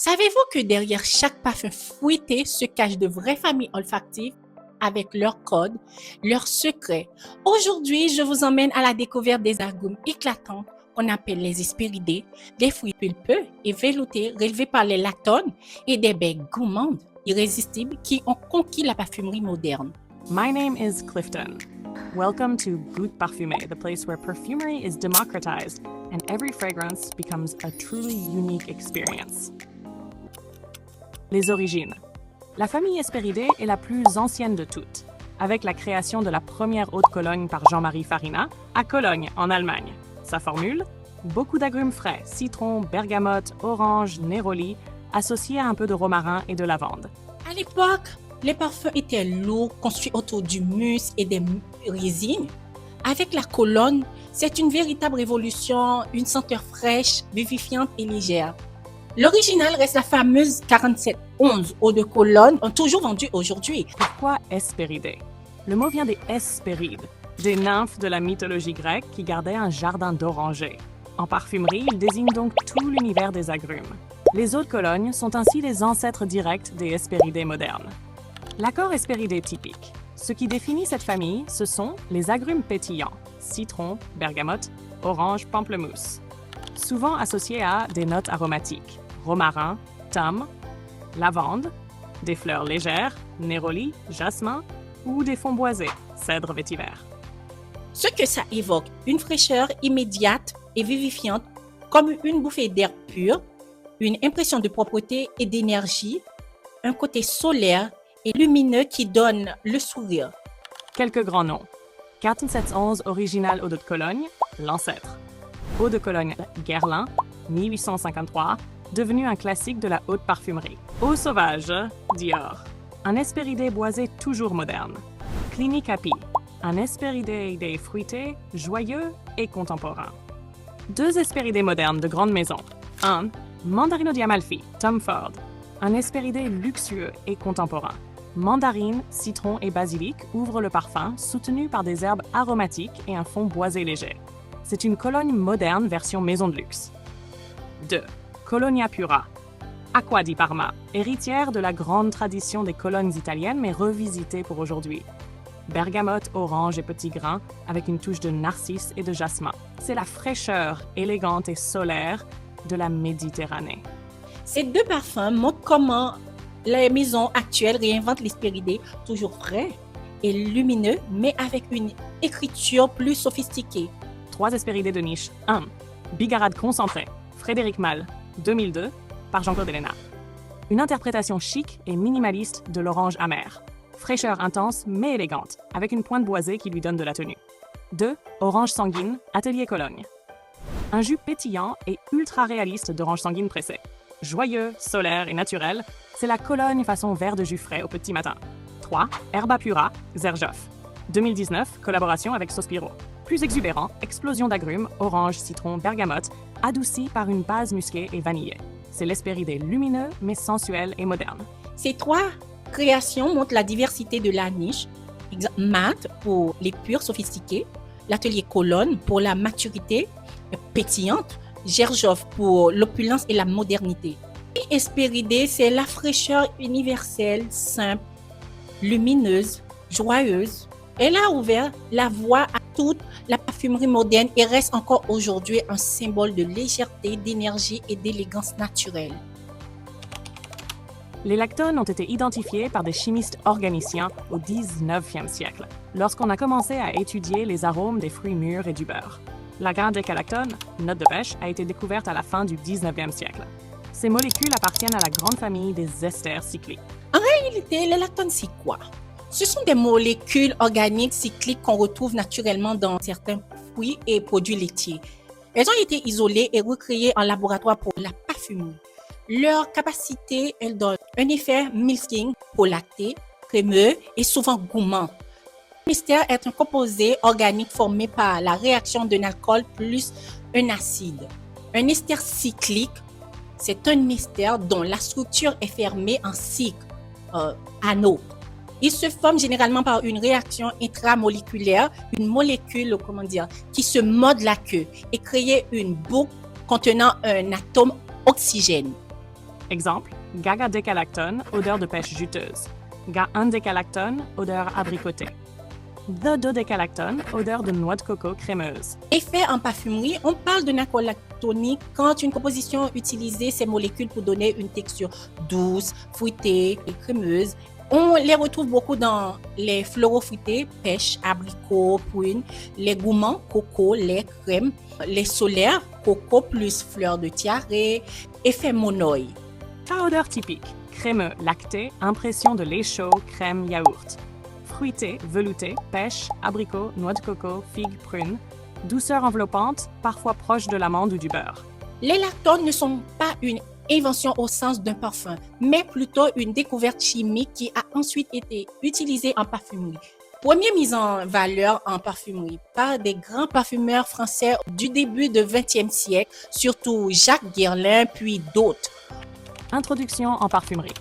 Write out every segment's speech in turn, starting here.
Savez-vous que derrière chaque parfum fruité se cachent de vraies familles olfactives avec leurs codes, leurs secrets? Aujourd'hui, je vous emmène à la découverte des agrumes éclatants qu'on appelle les hespéridés, des fruits pulpeux et veloutés relevés par les lactones et des baies gourmandes, irrésistibles qui ont conquis la parfumerie moderne. My name is Clifton. Welcome to Goutte Parfumée, the place where perfumery is democratized and every fragrance becomes a truly unique experience. Les origines. La famille Hespéridés est la plus ancienne de toutes, avec la création de la première eau de Cologne par Jean-Marie Farina à Cologne, en Allemagne. Sa formule? Beaucoup d'agrumes frais, citron, bergamote, orange, néroli, associés à un peu de romarin et de lavande. À l'époque, les parfums étaient lourds, construits autour du musc et des résines. Avec la Cologne, c'est une véritable révolution, une senteur fraîche, vivifiante et légère. L'original reste la fameuse 4711 eau de Cologne, toujours vendue aujourd'hui. Pourquoi Hespéridés? Le mot vient des Hespérides, des nymphes de la mythologie grecque qui gardaient un jardin d'orangers. En parfumerie, il désigne donc tout l'univers des agrumes. Les eaux de Cologne sont ainsi les ancêtres directs des Hespéridés modernes. L'accord Hespéridé typique. Ce qui définit cette famille, ce sont les agrumes pétillants, citron, bergamote, orange, pamplemousse, souvent associés à des notes aromatiques, romarin, thym, lavande, des fleurs légères, néroli, jasmin, ou des fonds boisés, cèdre vétiver. Ce que ça évoque, une fraîcheur immédiate et vivifiante, comme une bouffée d'air pur, une impression de propreté et d'énergie, un côté solaire et lumineux qui donne le sourire. Quelques grands noms. 4711 original eau de Cologne, l'ancêtre. Eau de Cologne Guerlain, 1853, devenu un classique de la haute parfumerie. Eau sauvage, Dior. Un Hespéridé boisé toujours moderne. Clinique Happy. Un Hespéridé fruité, joyeux et contemporain. Deux Hespéridés modernes de grande maison. 1. Mandarino di Amalfi, Tom Ford. Un Hespéridé luxueux et contemporain. Mandarine, citron et basilic ouvrent le parfum, soutenu par des herbes aromatiques et un fond boisé léger. C'est une Cologne moderne version maison de luxe. 2. Colonia Pura. Acqua di Parma, héritière de la grande tradition des colognes italiennes mais revisitée pour aujourd'hui. Bergamote, orange et petits grains avec une touche de narcisse et de jasmin. C'est la fraîcheur élégante et solaire de la Méditerranée. Ces deux parfums montrent comment les maisons actuelles réinventent l'Hespéridé, toujours frais et lumineux, mais avec une écriture plus sophistiquée. 3 Hespéridés de niche. 1. Bigarade concentrée, Frédéric Malle, 2002, par Jean-Claude Helena. Une interprétation chic et minimaliste de l'orange amer. Fraîcheur intense mais élégante, avec une pointe boisée qui lui donne de la tenue. 2. Orange sanguine, Atelier Cologne. Un jus pétillant et ultra réaliste d'orange sanguine pressée. Joyeux, solaire et naturel, c'est la Cologne façon verre de jus frais au petit matin. 3. Herba Pura, Xerjoff. 2019, collaboration avec Sospiro. Plus exubérant, explosion d'agrumes, orange, citron, bergamote, adouci par une base musquée et vanillée. C'est l'Hespéridé lumineux mais sensuel et moderne. Ces trois créations montrent la diversité de la niche. Mat pour les purs sophistiqués, l'atelier Cologne pour la maturité pétillante, Xerjoff pour l'opulence et la modernité. Et Hespéridé, c'est la fraîcheur universelle, simple, lumineuse, joyeuse. Elle a ouvert la voie à toute la parfumerie moderne et reste encore aujourd'hui un symbole de légèreté, d'énergie et d'élégance naturelle. Les lactones ont été identifiés par des chimistes organiciens au 19e siècle, lorsqu'on a commencé à étudier les arômes des fruits mûrs et du beurre. La décalactone, note de pêche, a été découverte à la fin du 19e siècle. Ces molécules appartiennent à la grande famille des esters cycliques. En réalité, les lactones, c'est quoi? Ce sont des molécules organiques cycliques qu'on retrouve naturellement dans certains fruits et produits laitiers. Elles ont été isolées et recréées en laboratoire pour la parfumerie. Leur capacité, elles donnent un effet milking pour lacté, crémeux et souvent gourmand. L'ester est un composé organique formé par la réaction d'un alcool plus un acide. Un ester cyclique, c'est un ester dont la structure est fermée en cycle, anneau. Il se forme généralement par une réaction intramoléculaire, une molécule, qui se mord la queue et crée une boucle contenant un atome oxygène. Exemple, Gaga décalactone, odeur de pêche juteuse. Ga indécalactone, odeur abricotée. The dodécalactone, odeur de noix de coco crémeuse. Effet en parfumerie, on parle de accord lactonique quand une composition utilise ces molécules pour donner une texture douce, fruitée et crémeuse. On les retrouve beaucoup dans les floraux fruités, pêche, abricot, prune, les gourmands, coco, lait, crème, les solaires, coco plus fleurs de tiare, effet monoï. Cas odeur typique, crémeux, lacté, impression de lait chaud, crème, yaourt. Fruité, velouté, pêche, abricot, noix de coco, figue, prune. Douceur enveloppante, parfois proche de l'amande ou du beurre. Les lactones ne sont pas une invention au sens d'un parfum, mais plutôt une découverte chimique qui a ensuite été utilisée en parfumerie. Première mise en valeur en parfumerie par des grands parfumeurs français du début du XXe siècle, surtout Jacques Guerlain puis d'autres. Introduction en parfumerie.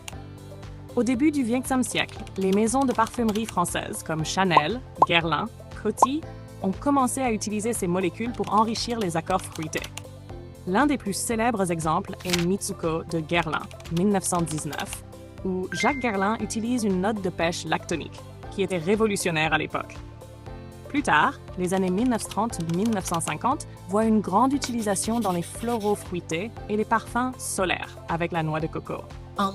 Au début du XXe siècle, les maisons de parfumerie françaises comme Chanel, Guerlain, Coty ont commencé à utiliser ces molécules pour enrichir les accords fruités. L'un des plus célèbres exemples est Mitsuko de Guerlain, 1919, où Jacques Guerlain utilise une note de pêche lactonique, qui était révolutionnaire à l'époque. Plus tard, les années 1930-1950 voient une grande utilisation dans les floraux fruités et les parfums solaires avec la noix de coco. En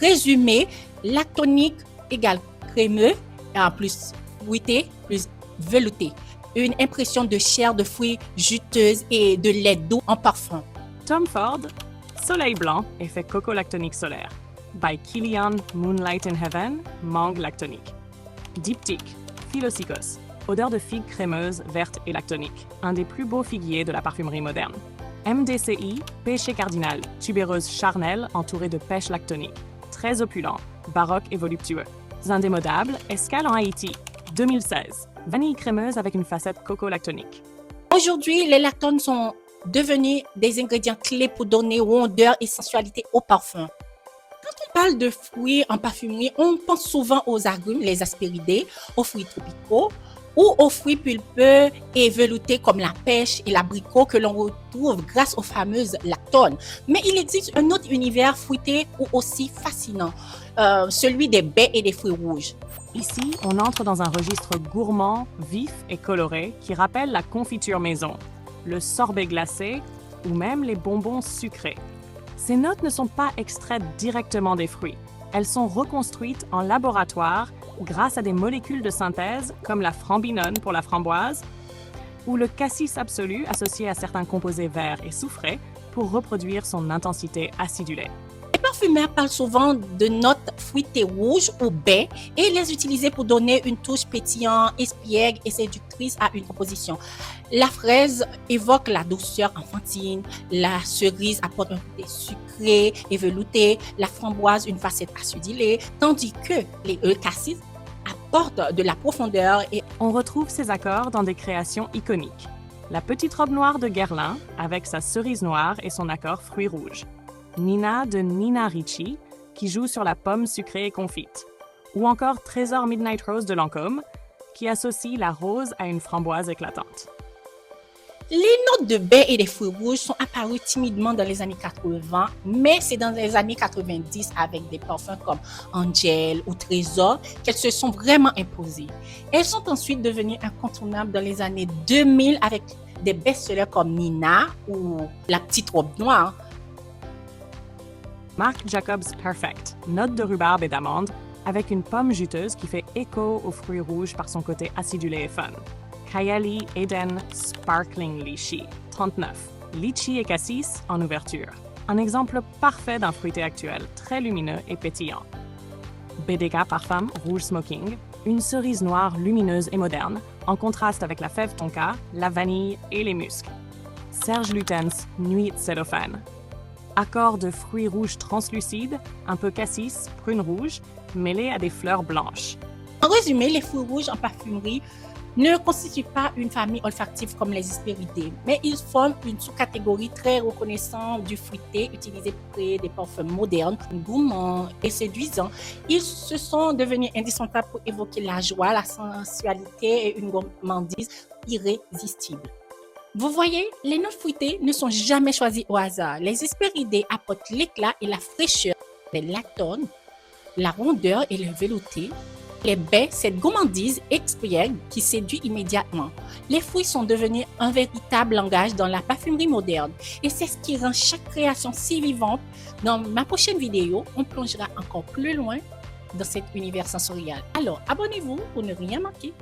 résumé, lactonique égale crémeux, et en plus fruité, plus velouté. Une impression de chair de fruits juteuse et de lait doux en parfum. Tom Ford, Soleil blanc, effet coco lactonique solaire. By Kilian, Moonlight in Heaven, mangue lactonique. Diptyque, Philosykos, odeur de figue crémeuse, verte et lactonique. Un des plus beaux figuiers de la parfumerie moderne. MDCI, péché cardinal, tubéreuse charnelle entourée de pêche lactonique. Très opulent, baroque et voluptueux. Indémodable, escale en Haïti, 2016. Vanille crémeuse avec une facette coco lactonique. Aujourd'hui, les lactones sont devenus des ingrédients clés pour donner rondeur et sensualité au parfum. Quand on parle de fruits en parfumerie, on pense souvent aux agrumes, les aspiridés, aux fruits tropicaux ou aux fruits pulpeux et veloutés comme la pêche et l'abricot que l'on retrouve grâce aux fameuses lactones. Mais il existe un autre univers fruité ou aussi fascinant, celui des baies et des fruits rouges. Ici, on entre dans un registre gourmand, vif et coloré qui rappelle la confiture maison, le sorbet glacé ou même les bonbons sucrés. Ces notes ne sont pas extraites directement des fruits. Elles sont reconstruites en laboratoire grâce à des molécules de synthèse comme la frambinone pour la framboise ou le cassis absolu associé à certains composés verts et soufrés pour reproduire son intensité acidulée. Les parfumeurs parlent souvent de notes fruitées rouges ou baies et les utiliser pour donner une touche pétillante, espiègle et séductrice à une composition. La fraise évoque la douceur enfantine, la cerise apporte un côté sucré et velouté, la framboise une facette acidulée, tandis que les cassis apportent de la profondeur et On retrouve ces accords dans des créations iconiques. La petite robe noire de Guerlain avec sa cerise noire et son accord fruits rouges. Nina de Nina Ricci, qui joue sur la pomme sucrée et confite. Ou encore Trésor Midnight Rose de Lancôme, qui associe la rose à une framboise éclatante. les notes de baies et des fruits rouges sont apparues timidement dans les années 80, mais c'est dans les années 90 avec des parfums comme Angel ou Trésor qu'elles se sont vraiment imposées. Elles sont ensuite devenues incontournables dans les années 2000 avec des best-sellers comme Nina ou La petite robe noire. Marc Jacobs Perfect, note de rhubarbe et d'amande, avec une pomme juteuse qui fait écho aux fruits rouges par son côté acidulé et fun. Kayali Eden Sparkling Lychee, 39. Litchi et cassis en ouverture. Un exemple parfait d'un fruité actuel, très lumineux et pétillant. BDK Parfum Rouge Smoking, une cerise noire lumineuse et moderne, en contraste avec la fève tonka, la vanille et les muscs. Serge Lutens Nuit Cellophane. Accord de fruits rouges translucides, un peu cassis, prune rouge, mêlés à des fleurs blanches. En résumé, les fruits rouges en parfumerie ne constituent pas une famille olfactive comme les hespéridés, mais ils forment une sous-catégorie très reconnaissante du fruité utilisé pour créer des parfums modernes, gourmands et séduisants. Ils se sont devenus indispensables pour évoquer la joie, la sensualité et une gourmandise irrésistible. Vous voyez, les notes fruitées ne sont jamais choisies au hasard. Les Hesperidae apportent l'éclat et la fraîcheur des lactones, la rondeur et le velouté. Les baies, cette gourmandise expiègle qui séduit immédiatement. Les fruits sont devenus un véritable langage dans la parfumerie moderne et c'est ce qui rend chaque création si vivante. Dans ma prochaine vidéo, on plongera encore plus loin dans cet univers sensoriel. Alors, abonnez-vous pour ne rien manquer.